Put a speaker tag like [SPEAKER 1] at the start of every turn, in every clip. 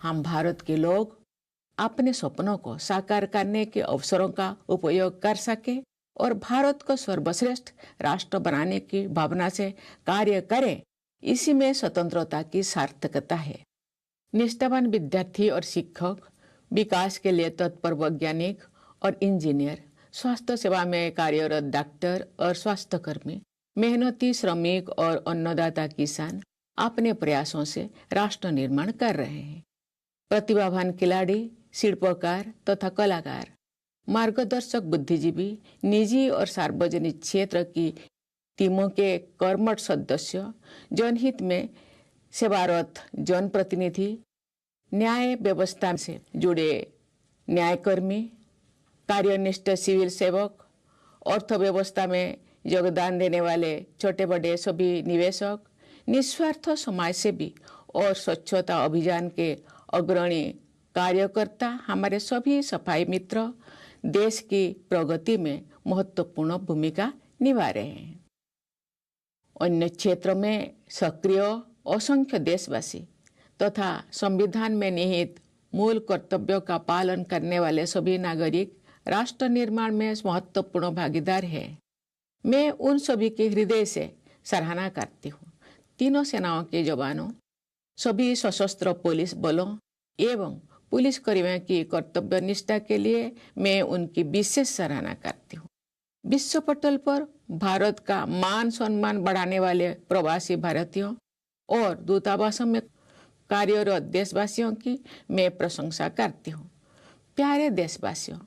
[SPEAKER 1] हम भारत के लोग अपने सपनों को साकार करने के अवसरों का उपयोग कर सके और भारत को सर्वश्रेष्ठ राष्ट्र बनाने की भावना से कार्य करें, इसी में स्वतंत्रता की सार्थकता है। निष्ठावान विद्यार्थी और शिक्षक, विकास के लिए तत्पर वैज्ञानिक और इंजीनियर, स्वास्थ्य सेवा में कार्यरत डॉक्टर और स्वास्थ्यकर्मी, मेहनती श्रमिक और अन्नदाता किसान अपने प्रयासों से राष्ट्र निर्माण कर रहे हैं। प्रतिभावान खिलाड़ी, शिल्पकार तथा कलाकार, मार्गदर्शक बुद्धिजीवी, निजी और सार्वजनिक क्षेत्र की टीमों के कर्मठ सदस्य, जनहित में सेवारत जनप्रतिनिधि, न्याय व्यवस्था से जुड़े न्यायकर्मी, कार्यनिष्ठ सिविल सेवक, अर्थव्यवस्था में योगदान देने वाले छोटे बड़े सभी निवेशक, निस्वार्थ समाजसेवी और स्वच्छता अभियान के अग्रणी कार्यकर्ता, हमारे सभी सफाई मित्र देश की प्रगति में महत्वपूर्ण भूमिका निभा रहे हैं। अन्य क्षेत्रों में सक्रिय असंख्य देशवासी तथा संविधान में निहित मूल कर्तव्यों का पालन करने वाले सभी नागरिक राष्ट्र निर्माण में महत्वपूर्ण भागीदार है। मैं उन सभी के हृदय से सराहना करती हूँ। तीनों सेनाओं के जवानों, सभी सशस्त्र पुलिस बलों एवं पुलिस कर्मियों की कर्तव्य निष्ठा के लिए मैं उनकी विशेष सराहना करती हूँ। विश्व पटल पर भारत का मान सम्मान बढ़ाने वाले प्रवासी भारतीयों और दूतावासों में कार्यरत देशवासियों की मैं प्रशंसा करती हूँ। प्यारे देशवासियों,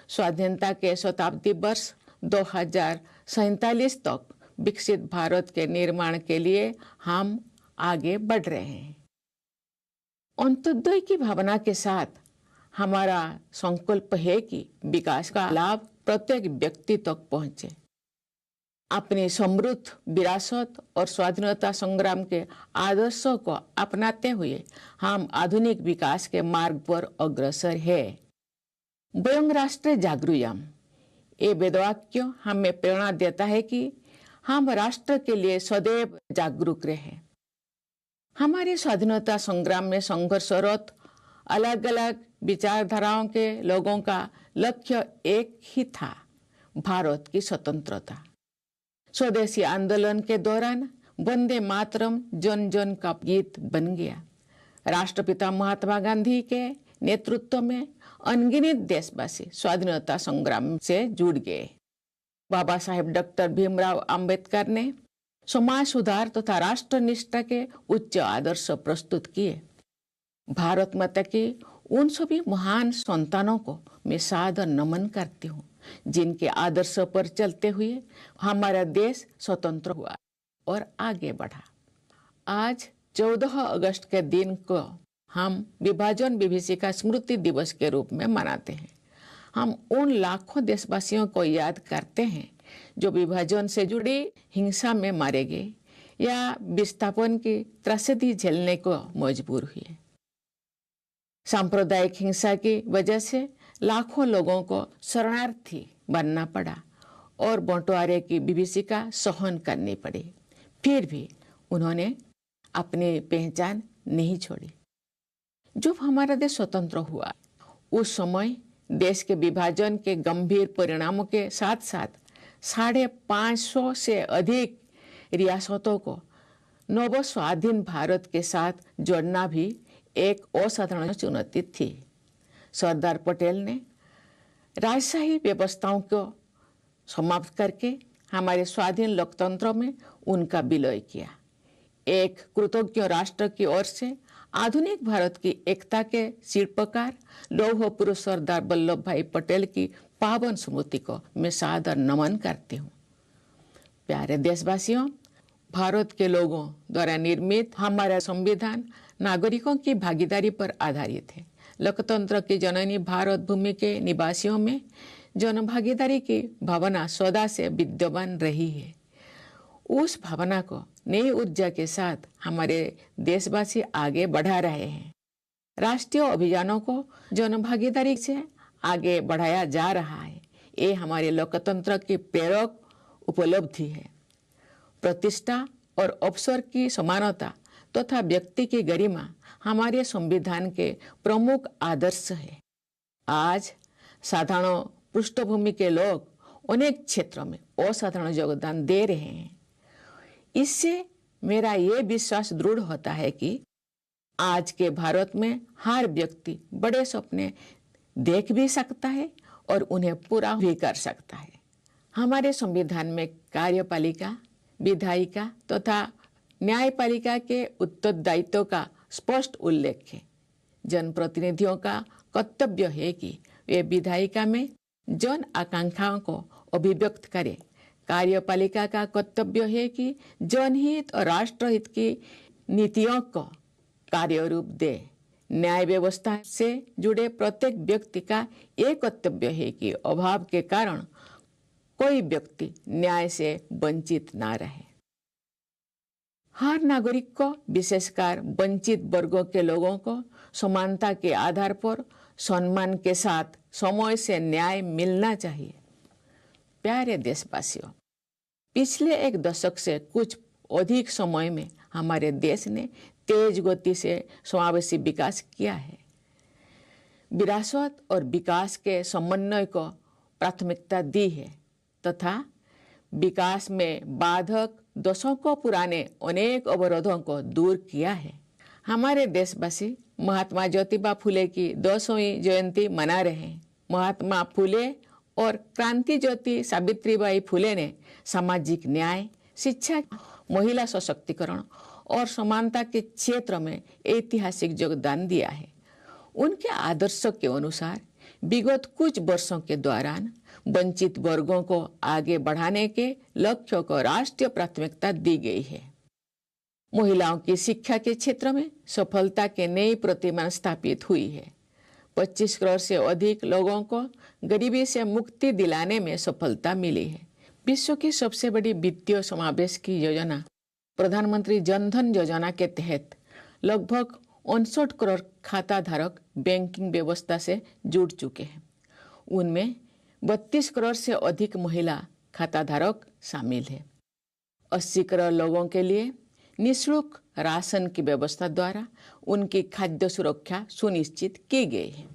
[SPEAKER 1] स्वाधीनता के शताब्दी वर्ष 2047 तक विकसित भारत के निर्माण के लिए हम आगे बढ़ रहे हैं। अंत्योदय की भावना के साथ हमारा संकल्प है कि विकास का लाभ प्रत्येक व्यक्ति तक पहुंचे। अपनी समृद्ध विरासत और स्वाधीनता संग्राम के आदर्शों को अपनाते हुए हम आधुनिक विकास के मार्ग पर अग्रसर है। वयं राष्ट्रे जागृयाम, ये वेदवाक्य हमें प्रेरणा देता है कि हम राष्ट्र के लिए सदैव जागरूक रहें। हमारे स्वाधीनता संग्राम में संघर्षरत अलग अलग विचारधाराओं के लोगों का लक्ष्य एक ही था, भारत की स्वतंत्रता। स्वदेशी आंदोलन के दौरान वंदे मातरम जन जन का गीत बन गया। राष्ट्रपिता महात्मा गांधी के नेतृत्व में अनगिनत देशवासी स्वाधीनता संग्राम से जुड़ गए। बाबा साहेब डॉक्टर भीमराव अंबेडकर ने समाज सुधार तथा राष्ट्र निष्ठा के उच्च आदर्श प्रस्तुत किए। भारत माता की उन सभी महान संतानों को मैं सादर नमन करती हूँ, जिनके आदर्श पर चलते हुए हमारा देश स्वतंत्र हुआ और आगे बढ़ा। आज 14 अगस्त के दिन को हम विभाजन विभीषिका स्मृति दिवस के रूप में मनाते हैं। हम उन लाखों देशवासियों को याद करते हैं जो विभाजन से जुड़ी हिंसा में मारे गए या विस्थापन की त्रासदी झेलने को मजबूर हुए। सांप्रदायिक हिंसा की वजह से लाखों लोगों को शरणार्थी बनना पड़ा और बंटवारे की विभीषिका सहन करनी पड़ी। फिर भी उन्होंने अपनी पहचान नहीं छोड़ी। जब हमारा देश स्वतंत्र हुआ, उस समय देश के विभाजन के गंभीर परिणामों के साथ साथ 550 से अधिक रियासतों को नव स्वाधीन भारत के साथ जोड़ना भी एक असाधारण चुनौती थी। सरदार पटेल ने राजशाही व्यवस्थाओं को समाप्त करके हमारे स्वाधीन लोकतंत्र में उनका विलय किया। एक कृतज्ञ राष्ट्र की ओर से आधुनिक भारत की एकता के शिल्पकार लौह पुरुष सरदार वल्लभ भाई पटेल की पावन स्मृति को मैं सादर नमन करती हूँ। प्यारे देशवासियों, भारत के लोगों द्वारा निर्मित हमारा संविधान नागरिकों की भागीदारी पर आधारित है। लोकतंत्र की जननी भारत भूमि के निवासियों में जनभागीदारी की भावना सदा से विद्यमान रही है। उस भावना को नई ऊर्जा के साथ हमारे देशवासी आगे बढ़ा रहे हैं। राष्ट्रीय अभियानों को जनभागीदारी से आगे बढ़ाया जा रहा है। ये हमारे लोकतंत्र की प्रेरक उपलब्धि है। प्रतिष्ठा और अवसर की समानता तथा व्यक्ति की गरिमा हमारे संविधान के प्रमुख आदर्श है। आज साधारण पृष्ठभूमि के लोग अनेक क्षेत्रों में असाधारण योगदान दे रहे हैं। इससे मेरा ये विश्वास दृढ़ होता है कि आज के भारत में हर व्यक्ति बड़े सपने देख भी सकता है और उन्हें पूरा भी कर सकता है। हमारे संविधान में कार्यपालिका, विधायिका तथा न्यायपालिका के उत्तरदायित्व का स्पष्ट उल्लेख है। जनप्रतिनिधियों का कर्तव्य है कि वे विधायिका में जन आकांक्षाओं को अभिव्यक्त करें। कार्यपालिका का कर्तव्य है कि जनहित और राष्ट्रहित की नीतियों को कार्य रूप दे। न्याय व्यवस्था से जुड़े प्रत्येक व्यक्ति का ये कर्तव्य है कि अभाव के कारण कोई व्यक्ति न्याय से वंचित ना रहे। हर नागरिक को, विशेषकर वंचित वर्गों के लोगों को समानता के आधार पर सम्मान के साथ समय से न्याय मिलना चाहिए। प्यारे देशवासियों, पिछले एक दशक से कुछ अधिक समय में हमारे देश ने तेज गति से समावेशी विकास किया है। विरासत और विकास के समन्वय को प्राथमिकता दी है तथा विकास में बाधक दशकों पुराने अनेक अवरोधों को दूर किया है। हमारे देशवासी महात्मा ज्योतिबा फुले की 200वीं जयंती मना रहे हैं। महात्मा फुले और क्रांति ज्योति सावित्रीबाई फुले ने सामाजिक न्याय, शिक्षा, महिला सशक्तिकरण और समानता के क्षेत्र में ऐतिहासिक योगदान दिया है। उनके आदर्शों के अनुसार विगत कुछ वर्षों के दौरान वंचित वर्गों को आगे बढ़ाने के लक्ष्यों को राष्ट्रीय प्राथमिकता दी गई है। महिलाओं की शिक्षा के क्षेत्र में सफलता के नई प्रतिमान स्थापित हुई है। 25 करोड़ से अधिक लोगों को गरीबी से मुक्ति दिलाने में सफलता मिली है। विश्व की सबसे बड़ी वित्तीय समावेश की योजना प्रधानमंत्री जन धन योजना के तहत लगभग 59 करोड़ खाता धारक बैंकिंग व्यवस्था से जुड़ चुके हैं। उनमें 32 करोड़ से अधिक महिला खाता धारक शामिल है। 80 करोड़ लोगों के लिए निःशुल्क राशन की व्यवस्था द्वारा उनकी खाद्य सुरक्षा सुनिश्चित की गई है।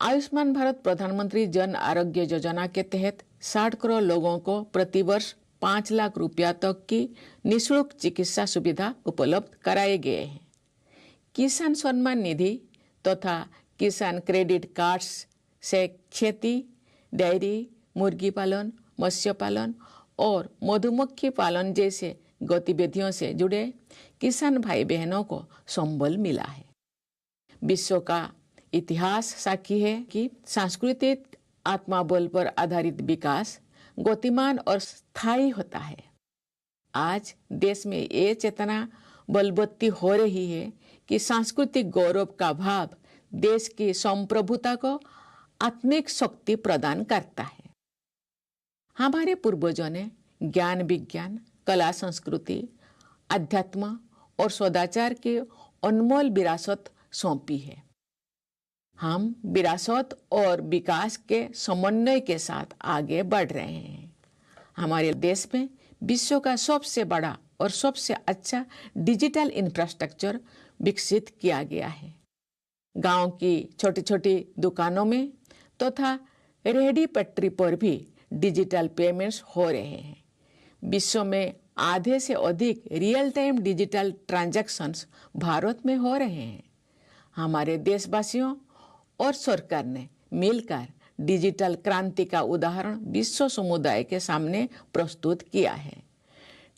[SPEAKER 1] आयुष्मान भारत प्रधानमंत्री जन आरोग्य योजना के तहत 60 करोड़ लोगों को प्रतिवर्ष 5 लाख रुपया तक की निःशुल्क चिकित्सा सुविधा उपलब्ध कराए गए हैं। किसान सम्मान निधि तथा किसान क्रेडिट कार्ड्स से खेती, डेयरी, मुर्गी पालन, मत्स्य पालन और मधुमक्खी पालन जैसे गतिविधियों से जुड़े किसान भाई बहनों को संबल मिला है। विश्व का इतिहास साक्षी है कि सांस्कृतिक आत्मबल पर आधारित विकास गतिमान और स्थायी होता है। आज देश में ये चेतना बलवत्ती हो रही है कि सांस्कृतिक गौरव का भाव देश की संप्रभुता को आत्मिक शक्ति प्रदान करता है। हमारे पूर्वजों ने ज्ञान, विज्ञान, कला, संस्कृति, अध्यात्म और सदाचार की अनमोल विरासत सौंपी है। हम विरासत और विकास के समन्वय के साथ आगे बढ़ रहे हैं। हमारे देश में विश्व का सबसे बड़ा और सबसे अच्छा डिजिटल इंफ्रास्ट्रक्चर विकसित किया गया है। गांव की छोटी छोटी दुकानों में तथा रेहड़ी पटरी पर भी डिजिटल पेमेंट्स हो रहे हैं। विश्व में आधे से अधिक real time digital transactions Bharat में हो रहे हैं। हमारे देशवासियों और सरकार ने मिलकर डिजिटल क्रांति का उदाहरण विश्व समुदाय के सामने प्रस्तुत किया है।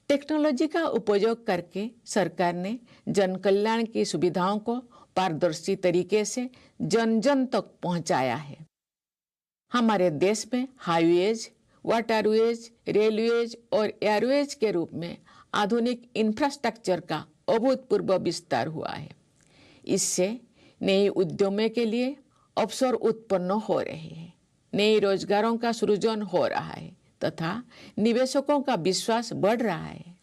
[SPEAKER 1] टेक्नोलॉजी का उपयोग करके सरकार ने जन कल्याण की सुविधाओं को पारदर्शी तरीके से जन जन तक पहुंचाया है। हमारे देश में हाईवेज, वाटरवेज, रेलवेज और एयरवेज के रूप में आधुनिक इंफ्रास्ट्रक्चर का अभूतपूर्व विस्तार हुआ है। इससे नए उद्यमों के लिए अवसर उत्पन्न हो रहे हैं, नए रोजगारों का सृजन हो रहा है तथा निवेशकों का विश्वास बढ़ रहा है।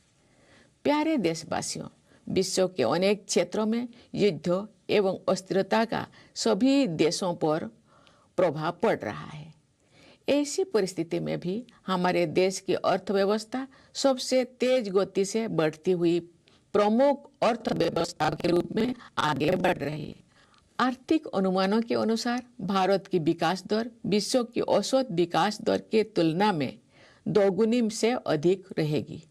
[SPEAKER 1] प्यारे देशवासियों, विश्व के अनेक क्षेत्रों में युद्ध एवं अस्थिरता का सभी देशों पर प्रभाव पड़ रहा है। ऐसी परिस्थिति में भी हमारे देश की अर्थव्यवस्था सबसे तेज गति से बढ़ती हुई प्रमुख अर्थव्यवस्था के रूप में आगे बढ़ रही है। आर्थिक अनुमानों के अनुसार भारत की विकास दर विश्व की औसत विकास दर की तुलना में दोगुनी से अधिक रहेगी।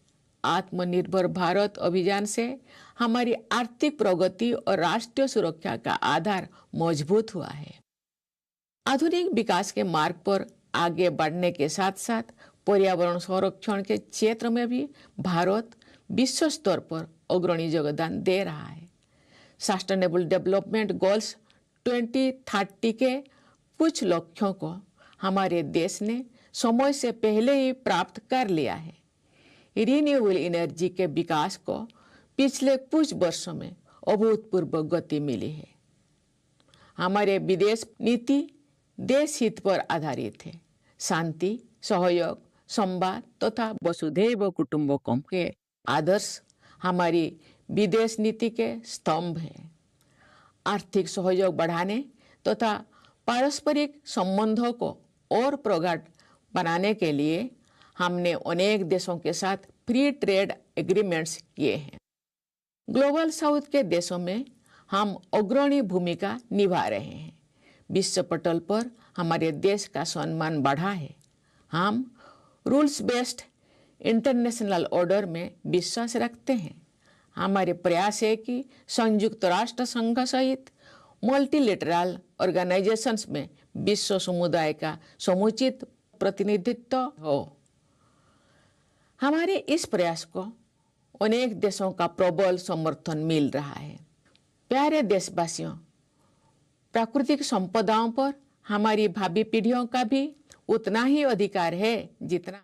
[SPEAKER 1] आत्मनिर्भर भारत अभियान से हमारी आर्थिक प्रगति और राष्ट्रीय सुरक्षा का आधार मजबूत हुआ है। आधुनिक विकास के मार्ग पर आगे बढ़ने के साथ साथ पर्यावरण संरक्षण के क्षेत्र में भी भारत विश्व स्तर पर अग्रणी योगदान दे रहा है। सस्टेनेबल डेवलपमेंट गोल्स 2030 के कुछ लक्ष्यों को हमारे देश ने समय से पहले ही प्राप्त कर लिया है। रिन्यूएबल एनर्जी के विकास को पिछले कुछ वर्षों में अभूतपूर्व गति मिली है। हमारे विदेश नीति देश हित पर आधारित है। शांति, सहयोग, संवाद तथा वसुधैव कुटुंबकम के आदर्श हमारी विदेश नीति के स्तंभ हैं। आर्थिक सहयोग बढ़ाने तथा पारस्परिक संबंधों को और प्रगाढ़ बनाने के लिए हमने अनेक देशों के साथ फ्री ट्रेड एग्रीमेंट्स किए हैं। ग्लोबल साउथ के देशों में हम अग्रणी भूमिका निभा रहे हैं। विश्व पटल पर हमारे देश का सम्मान बढ़ा है। हम रूल्स बेस्ड इंटरनेशनल ऑर्डर में विश्वास रखते हैं। हमारे प्रयास है कि संयुक्त राष्ट्र संघ सहित मल्टीलेटरल ऑर्गेनाइजेशंस में विश्व समुदाय का समुचित प्रतिनिधित्व हो। हमारे इस प्रयास को अनेक देशों का प्रबल समर्थन मिल रहा है। प्यारे देशवासियों, प्राकृतिक संपदाओं पर हमारी भावी पीढ़ियों का भी उतना ही अधिकार है जितना